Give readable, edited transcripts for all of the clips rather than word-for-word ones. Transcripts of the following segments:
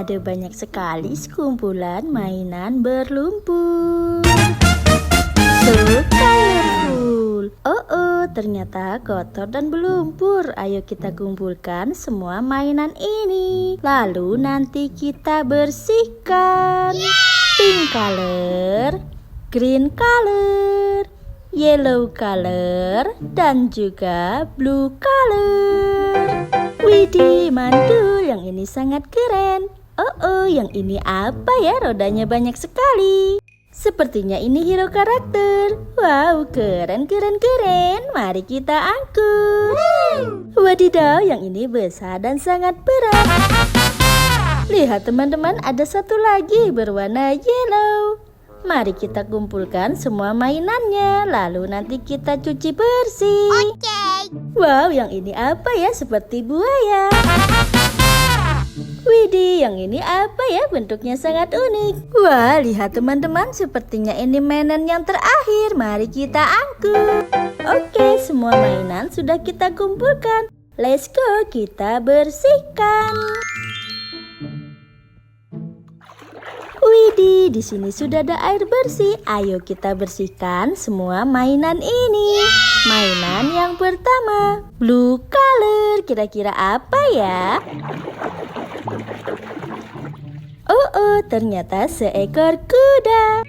ada banyak sekali sekumpulan mainan berlumpur. So colorful. Oh, ternyata kotor dan berlumpur. Ayo kita kumpulkan semua mainan ini. Lalu nanti kita bersihkan. Pink color, green color, yellow color, dan juga blue color. Widih, mantul, yang ini sangat keren. Oh, yang ini apa ya? Rodanya banyak sekali. Sepertinya ini hero karakter. Wow, keren. Mari kita angkut. Wadidaw, yang ini besar dan sangat berat. Lihat teman-teman, ada satu lagi berwarna yellow. Mari kita kumpulkan semua mainannya, lalu nanti kita cuci bersih. Oke. Wow, yang ini apa ya? Seperti buaya. Widih, yang ini apa ya? Bentuknya sangat unik. Wah, lihat teman-teman, sepertinya ini mainan yang terakhir. Mari kita angkut. Oke, semua mainan sudah kita kumpulkan. Let's go, kita bersihkan. Widih, di sini sudah ada air bersih. Ayo kita bersihkan semua mainan ini. Mainan yang pertama, blue color. Kira-kira apa ya? Oh, ternyata seekor kuda.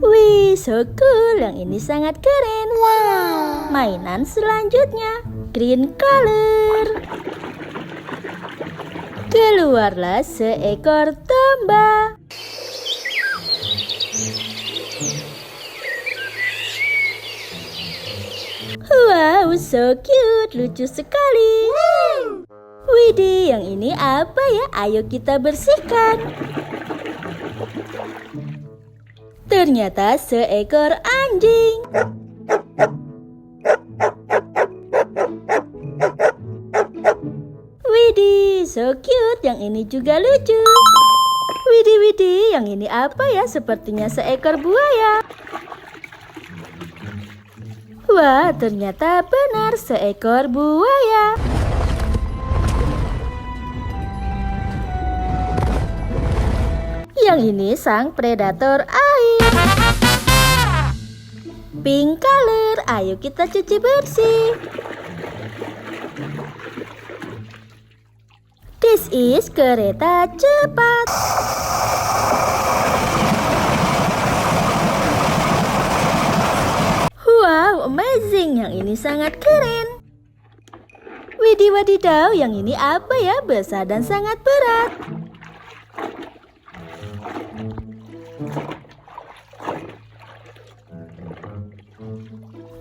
Wih, so cool. Yang ini sangat keren. Wow. Mainan selanjutnya, green color. Keluarlah seekor domba. Wow, so cute, lucu sekali. Widih, yang ini apa ya? Ayo kita bersihkan. Ternyata seekor anjing. Widih, so cute. Yang ini juga lucu. Widih, yang ini apa ya? Sepertinya seekor buaya. Wah, ternyata benar seekor buaya. Yang ini sang predator air. Pink color, ayo kita cuci bersih. This is kereta cepat. Wow, amazing. Yang ini sangat keren. Widih, wadidaw, yang ini apa ya? Besar dan sangat berat.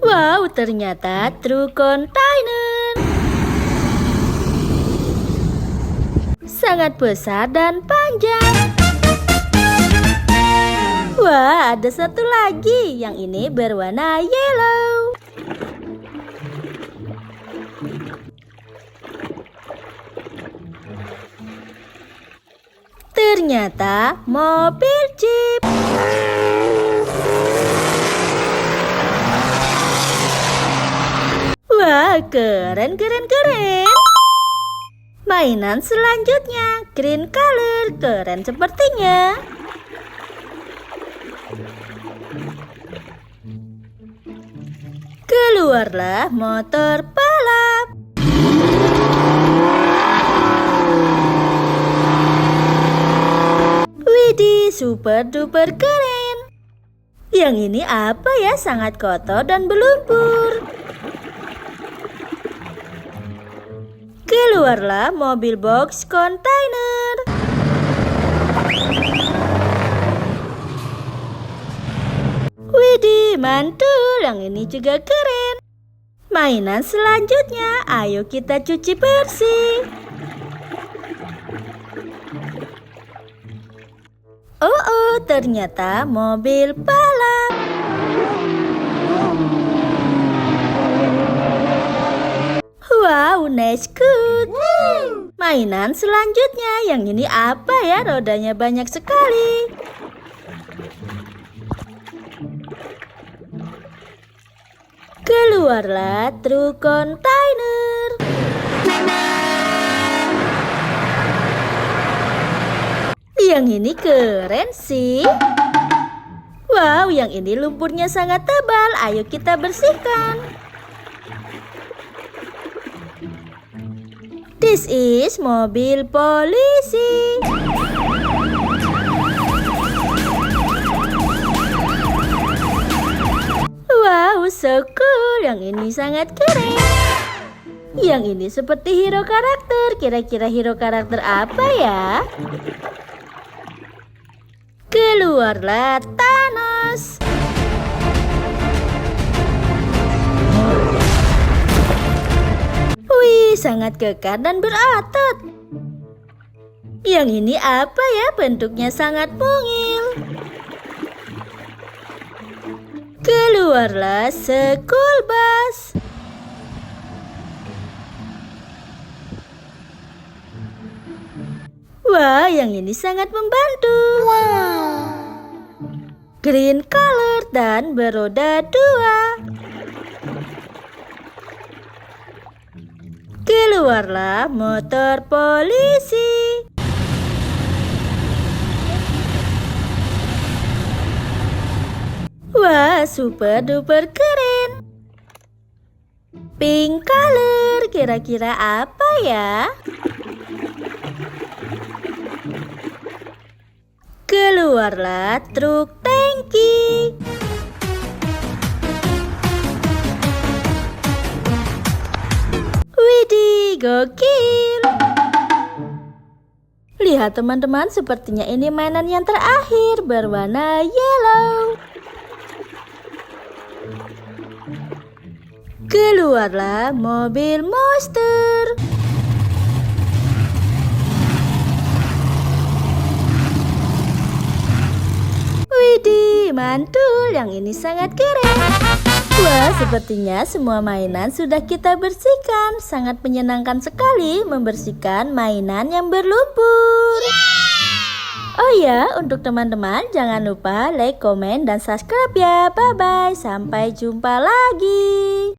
Wow, ternyata truk kontainer. Sangat besar dan panjang. Wah, ada satu lagi. Yang ini berwarna yellow. Ternyata mobil jeep. Wah, keren. Mainan selanjutnya, green color. Keren sepertinya. Keluarlah motor balap. Widih, super duper keren. Yang ini apa ya? Sangat kotor dan berlumpur. Keluarlah mobil box kontainer. Widih, mantul. Yang ini juga keren. Mainan selanjutnya, ayo kita cuci bersih. Oh, ternyata mobil balap. Wow, nice good. Mainan selanjutnya, yang ini apa ya? Rodanya banyak sekali. Keluarlah truk kontainer. Yang ini keren sih. Wow, yang ini lumpurnya sangat tebal. Ayo kita bersihkan. This is mobil polisi. Wow, so cool. Yang ini sangat keren. Yang ini seperti hero karakter. Kira-kira hero karakter apa ya? Keluarlah Thanos. Wih, sangat kekar dan berotot. Yang ini apa ya? Bentuknya sangat mungil. Keluarlah school bus. Wah, yang ini sangat membantu. Green color dan beroda 2. Keluarlah motor polisi. Wah, super duper keren. Pink color, kira-kira apa ya? Keluarlah truk tangki. Widih, gokil. Lihat teman-teman, sepertinya ini mainan yang terakhir berwarna yellow. Keluarlah mobil monster. Widih, mantul. Yang ini sangat keren. Wah, sepertinya semua mainan sudah kita bersihkan. Sangat menyenangkan sekali membersihkan mainan yang berlumpur. Oh ya, untuk teman-teman jangan lupa like, komen, dan subscribe ya. Bye-bye, sampai jumpa lagi.